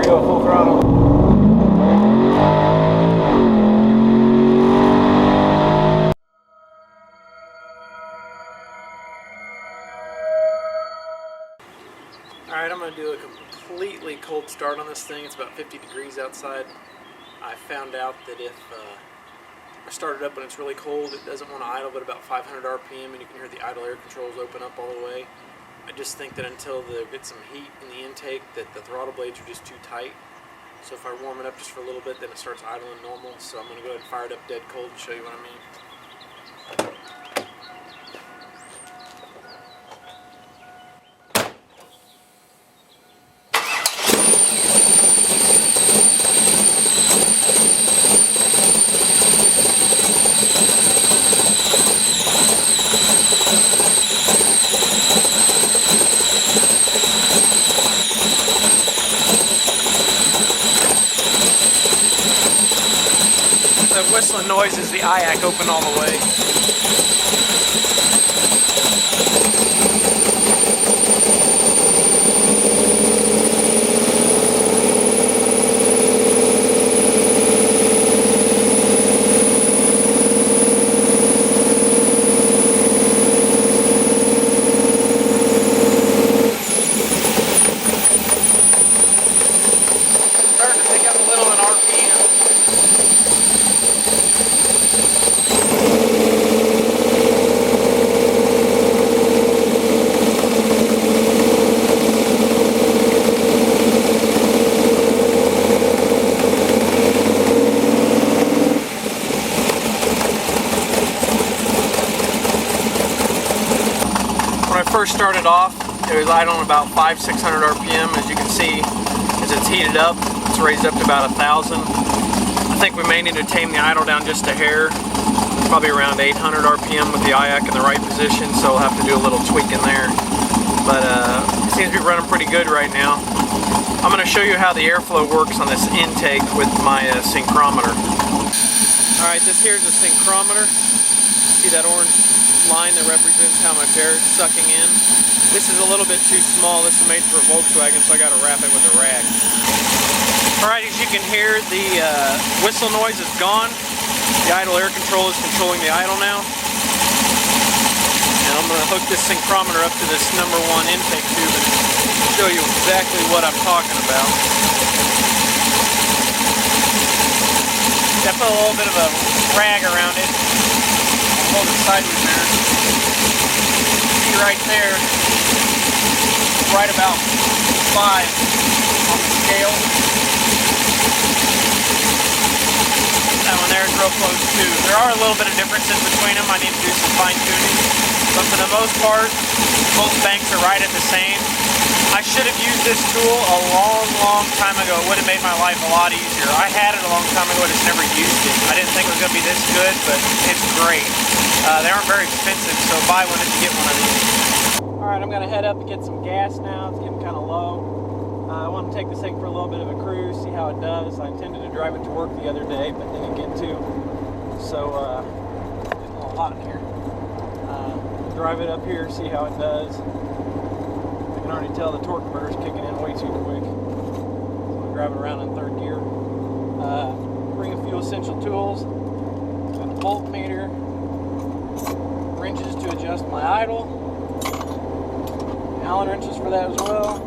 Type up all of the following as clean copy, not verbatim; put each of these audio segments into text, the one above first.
go full throttle. Alright, I'm going to do a completely cold start on this thing. It's about 50 degrees outside. I found out that if I start it up when it's really cold, it doesn't want to idle but about 500 RPM, and you can hear the idle air controls open up all the way. I just think that until they get some heat in the intake, that the throttle blades are just too tight. So if I warm it up just for a little bit, then it starts idling normal. So I'm going to go ahead and fire it up dead cold and show you what I mean. The whistling noise is the IAC open all the way. Starting to pick up a little in RPM. When I first started off, it was idling about 500-600 RPM. As you can see, as it's heated up, it's raised up to about 1,000. I think we may need to tame the idle down just a hair, probably around 800 RPM with the IAC in the right position, so we'll have to do a little tweak in there. But it seems to be running pretty good right now. I'm going to show you how the airflow works on this intake with my synchrometer. Alright, this here's a synchrometer. See that orange line that represents how much air it's sucking in? This is a little bit too small. This is made for a Volkswagen, so I got to wrap it with a rag. Alright, as you can hear, the whistle noise is gone. The idle air control is controlling the idle now. And I'm going to hook this synchrometer up to this #1 intake tube and show you exactly what I'm talking about. I put a little bit of a rag around it. Hold it sideways there. See right there, right about 5 on the scale. That one there is real close too. There are a little bit of differences between them. I need to do some fine tuning. But for the most part, both banks are right at the same. I should have used this tool a long time ago. It would have made my life a lot easier. I had it a long time ago, just never used it. I didn't think it was going to be this good, but it's great. They aren't very expensive, so buy one if you get one of these. Alright, I'm going to head up and get some gas now. It's getting kind of low. I want to take this thing for a little bit of a cruise, see how it does. I intended to drive it to work the other day, but didn't get to. So, it's getting a little hot in here. Drive it up here, see how it does. I can already tell the torque converter's kicking in way too quick. So I'm driving around in 3rd gear. Bring a few essential tools. Got a voltmeter, wrenches to adjust my idle, Allen wrenches for that as well,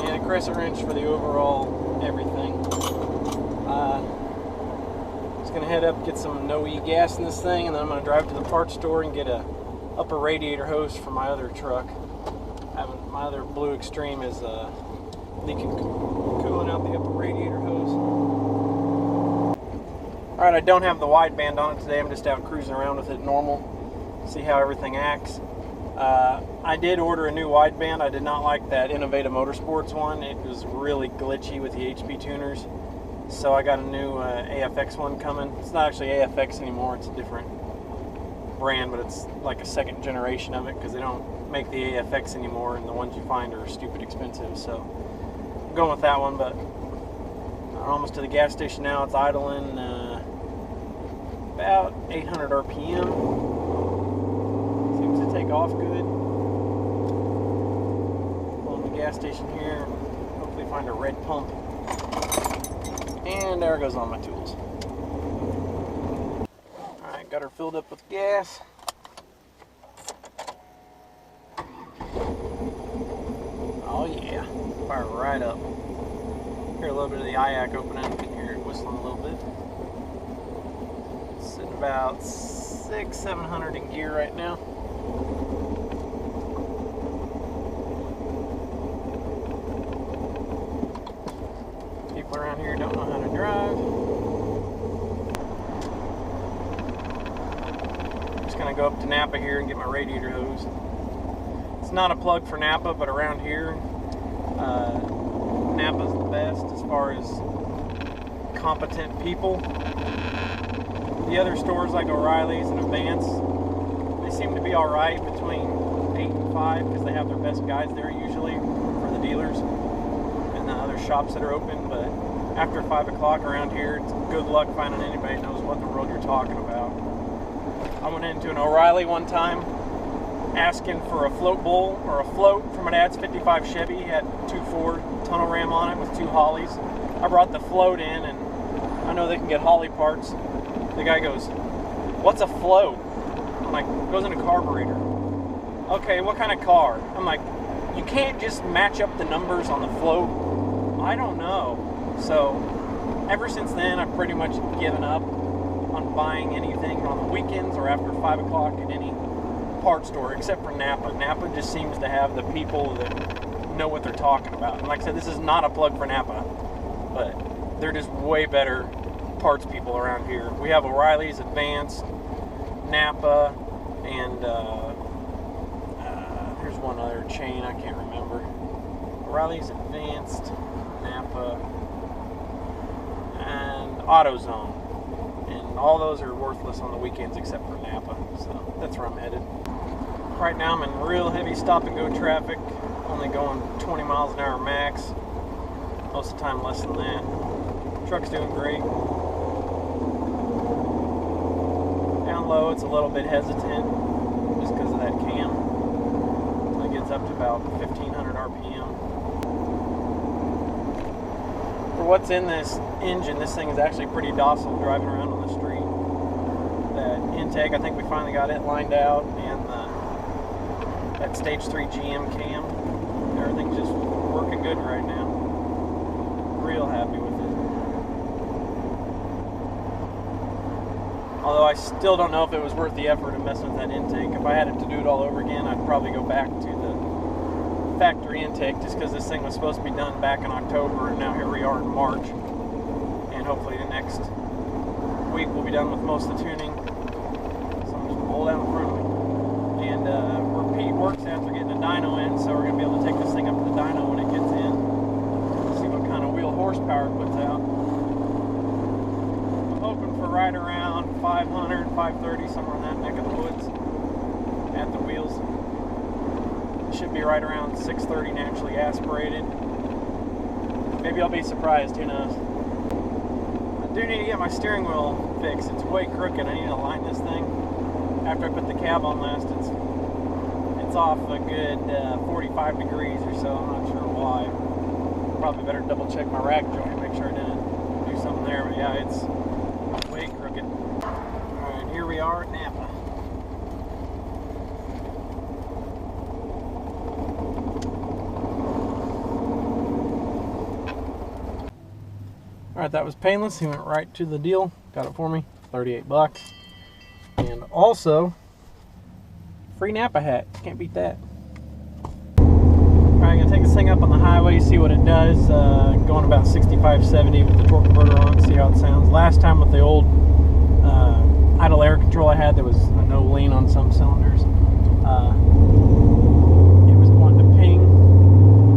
and a crescent wrench for the overall everything. Just gonna head up, get some no-E gas in this thing, and then I'm gonna drive to the parts store and get a upper radiator hose for my other truck. My other Blue Extreme is leaking cooling out the upper radiator hose. Alright, I don't have the wideband on it today. I'm just out cruising around with it normal. See how everything acts. I did order a new wideband. I did not like that Innovative Motorsports one. It was really glitchy with the HP tuners. So I got a new AFX one coming. It's not actually AFX anymore. It's a different brand, but it's like a 2nd generation of it because they don't make the AFX anymore, and the ones you find are stupid expensive. So I'm going with that one, but I'm almost to the gas station now. It's idling about 800 RPM. Seems to take off good. Pulling the gas station here and hopefully find a red pump. And there goes all my tools. Alright, got her filled up with gas. Oh yeah, fire right up. Hear a little bit of the IAC opening. You can hear it whistling a little bit. It's sitting about 600-700 in gear right now. People around here don't know how to drive. I'm just gonna go up to Napa here and get my radiator hose. It's not a plug for Napa, but around here, Napa's the best as far as competent people. The other stores like O'Reilly's and Advance, they seem to be alright between 8 and 5 because they have their best guys there usually for the dealers and the other shops that are open. But after 5 o'clock around here, it's good luck finding anybody that knows what in the world you're talking about. I went into an O'Reilly one time asking for a float bowl or a float from my dad's 55 Chevy. He had 2.4 tunnel ram on it with 2 Hollies. I brought the float in, and I know they can get Holly parts. The guy goes, "What's a float?" I'm like, "Goes in a carburetor." "Okay, what kind of car?" I'm like, "You can't just match up the numbers on the float." "I don't know." So ever since then, I've pretty much given up on buying anything on the weekends or after 5 o'clock at any parts store, except for Napa. Napa just seems to have the people that know what they're talking about. And like I said, this is not a plug for Napa, but they're just way better parts people around here. We have O'Reilly's, Advanced, Napa, and there's one other chain I can't remember. O'Reilly's, Advanced, Napa, and AutoZone. And all those are worthless on the weekends except for Napa. So that's where I'm headed. Right now I'm in real heavy stop and go traffic, only going 20 miles an hour max. Most of the time less than that. Truck's doing great. Down low it's a little bit hesitant just because of that cam. It gets up to about 1500 RPM. For what's in this engine, this thing is actually pretty docile driving around on the street. That intake, I think we finally got it lined out, and that stage 3 GM cam, everything's just working good right now. Real happy with it. Although I still don't know if it was worth the effort of messing with that intake. If I had to do it all over again, I'd probably go back to the factory intake just because this thing was supposed to be done back in October, and now here we are in March. And hopefully the next week we'll be done with most of the tuning. So I'm just going to hold out in front of me. And Pete works after getting a dyno in, so we're going to be able to take this thing up to the dyno when it gets in. See what kind of wheel horsepower it puts out. I'm hoping for right around 500, 530, somewhere in that neck of the woods at the wheels. It should be right around 630 naturally aspirated. Maybe I'll be surprised, who knows. I do need to get my steering wheel fixed. It's way crooked. I need to align this thing. After I put the cab on last, it's off a good 45 degrees or so. I'm not sure why. Probably better double check my rack joint, make sure I didn't do something there. But yeah, it's way crooked. Alright, here we are at Napa. Alright, that was painless. He went right to the deal. Got it for me. 38 bucks. And also, free Napa hat. Can't beat that. Alright, I'm going to take this thing up on the highway, see what it does. Going about 65, 70 with the torque converter on, see how it sounds. Last time with the old idle air control I had, there was a no lean on some cylinders. It was wanting to ping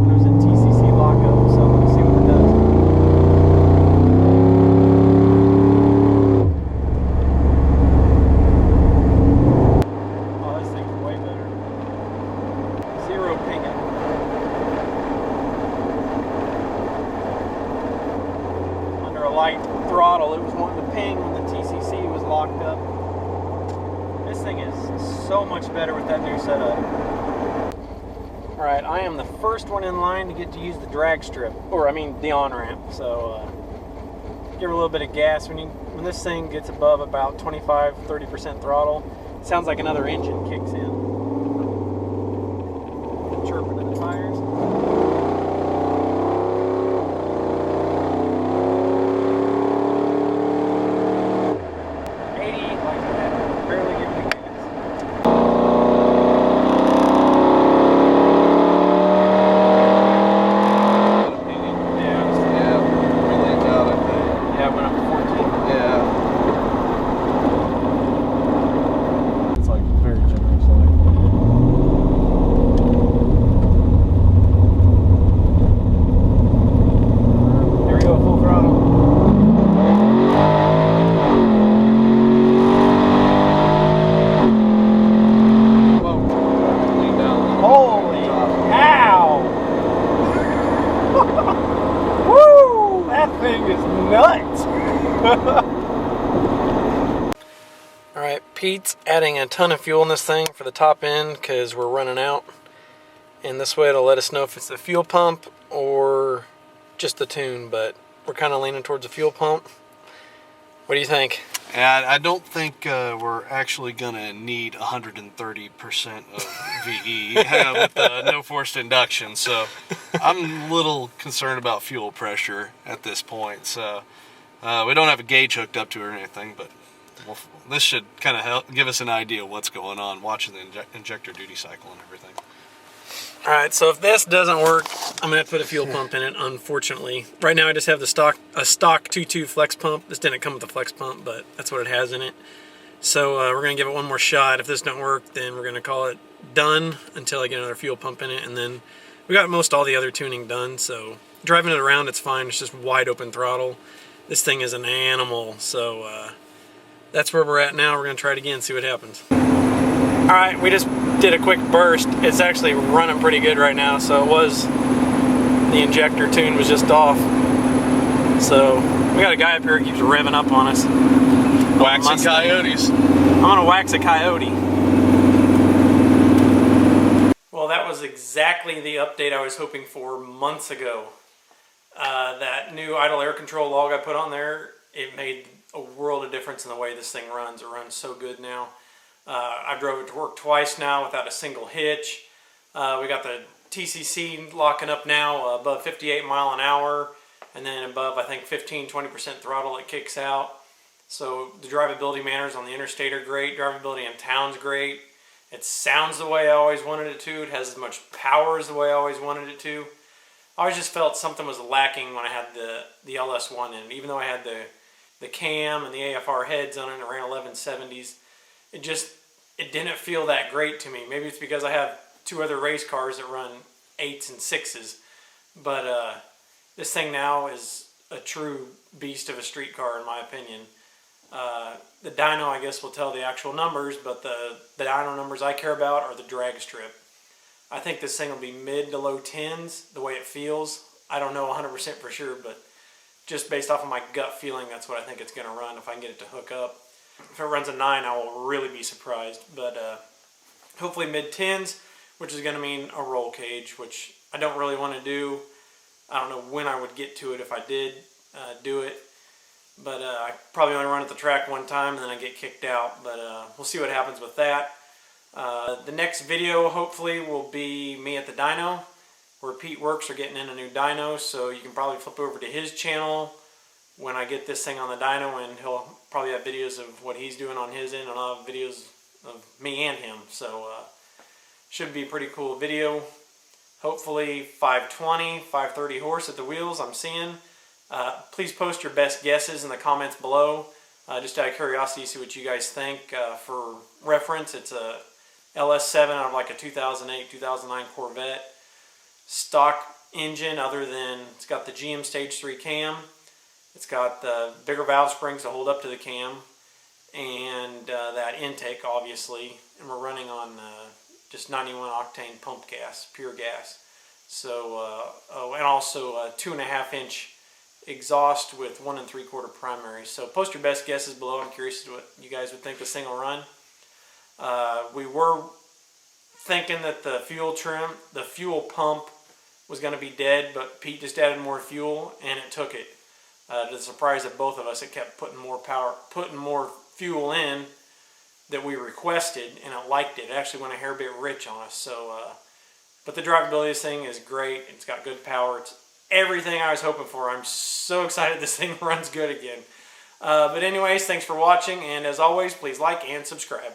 when it was in TCC lockup, so I'm going to see what it does. Throttle, it was wanting to ping when the TCC was locked up. This thing is so much better with that new setup. Alright, I am the first one in line to get to use the drag strip, or I mean the on-ramp, so give her a little bit of gas. When this thing gets above about 25-30% throttle, it sounds like another engine kicks in. Chirping in the tires. 80 like that, barely giving it gas. Alright, Pete's adding a ton of fuel in this thing for the top end because we're running out. And this way it'll let us know if it's the fuel pump or just the tune, but we're kind of leaning towards the fuel pump. What do you think? I don't think we're actually going to need 130% of VE with no forced induction, so I'm a little concerned about fuel pressure at this point. So we don't have a gauge hooked up to it or anything, but this should kind of help give us an idea of what's going on watching the injector duty cycle and everything. Alright, so if this doesn't work, I'm going to have to put a fuel pump in it, unfortunately. Right now I just have a stock 2.2 flex pump. This didn't come with a flex pump, but that's what it has in it. So we're going to give it one more shot. If this don't work, then we're going to call it done until I get another fuel pump in it. And then we got most all the other tuning done, so driving it around, it's fine. It's just wide open throttle. This thing is an animal, so that's where we're at now. We're going to try it again, see what happens. Alright, we just did a quick burst. It's actually running pretty good right now, so the injector tune was just off. So we got a guy up here who keeps revving up on us. Waxing coyotes. I'm gonna wax a coyote. Well, that was exactly the update I was hoping for months ago. That new idle air control log I put on there, it made a world of difference in the way this thing runs. It runs so good now. I drove it to work twice now without a single hitch. We got the TCC locking up now above 58 mile an hour, and then above I think 15-20% throttle it kicks out. So the drivability manners on the interstate are great. Drivability in town's great. It sounds the way I always wanted it to. It has as much power as the way I always wanted it to. I always just felt something was lacking when I had the LS1 in. Even though I had the cam and the AFR heads on it and ran 1170s, it didn't feel that great to me. Maybe it's because I have two other race cars that run 8s and 6s. But this thing now is a true beast of a street car in my opinion. The dyno, I guess, will tell the actual numbers, but the dyno numbers I care about are the drag strip. I think this thing will be mid to low 10s, the way it feels. I don't know 100% for sure, but just based off of my gut feeling, that's what I think it's going to run if I can get it to hook up. If it runs a 9, I will really be surprised, but hopefully mid 10s, which is going to mean a roll cage, which I don't really want to do. I don't know when I would get to it if I did do it. But I probably only run at the track one time and then I get kicked out. But we'll see what happens with that. The next video hopefully will be me at the dyno, where Pete works or getting in a new dyno. So you can probably flip over to his channel when I get this thing on the dyno, and he'll probably have videos of what he's doing on his end, and I'll have videos of me and him. So should be a pretty cool video. Hopefully 520, 530 horse at the wheels I'm seeing. Please post your best guesses in the comments below. Just out of curiosity, see what you guys think. For reference, it's a LS7 out of like a 2008, 2009 Corvette. Stock engine, other than it's got the GM Stage 3 cam. It's got the bigger valve springs to hold up to the cam. And that intake, obviously. And we're running on just 91 octane pump gas, pure gas. So, and also a 2.5 inch exhaust with 1 3/4 primary. So post your best guesses below. I'm curious as to what you guys would think this thing will run. We were thinking that the fuel pump was going to be dead, but Pete just added more fuel and it took it. To the surprise of both of us, it kept putting more fuel in that we requested, and it liked it. It actually went a hair bit rich on us. So, but the drivability of this thing is great. It's got good power. It's everything I was hoping for. I'm so excited this thing runs good again. But anyways, thanks for watching, and as always, please like and subscribe.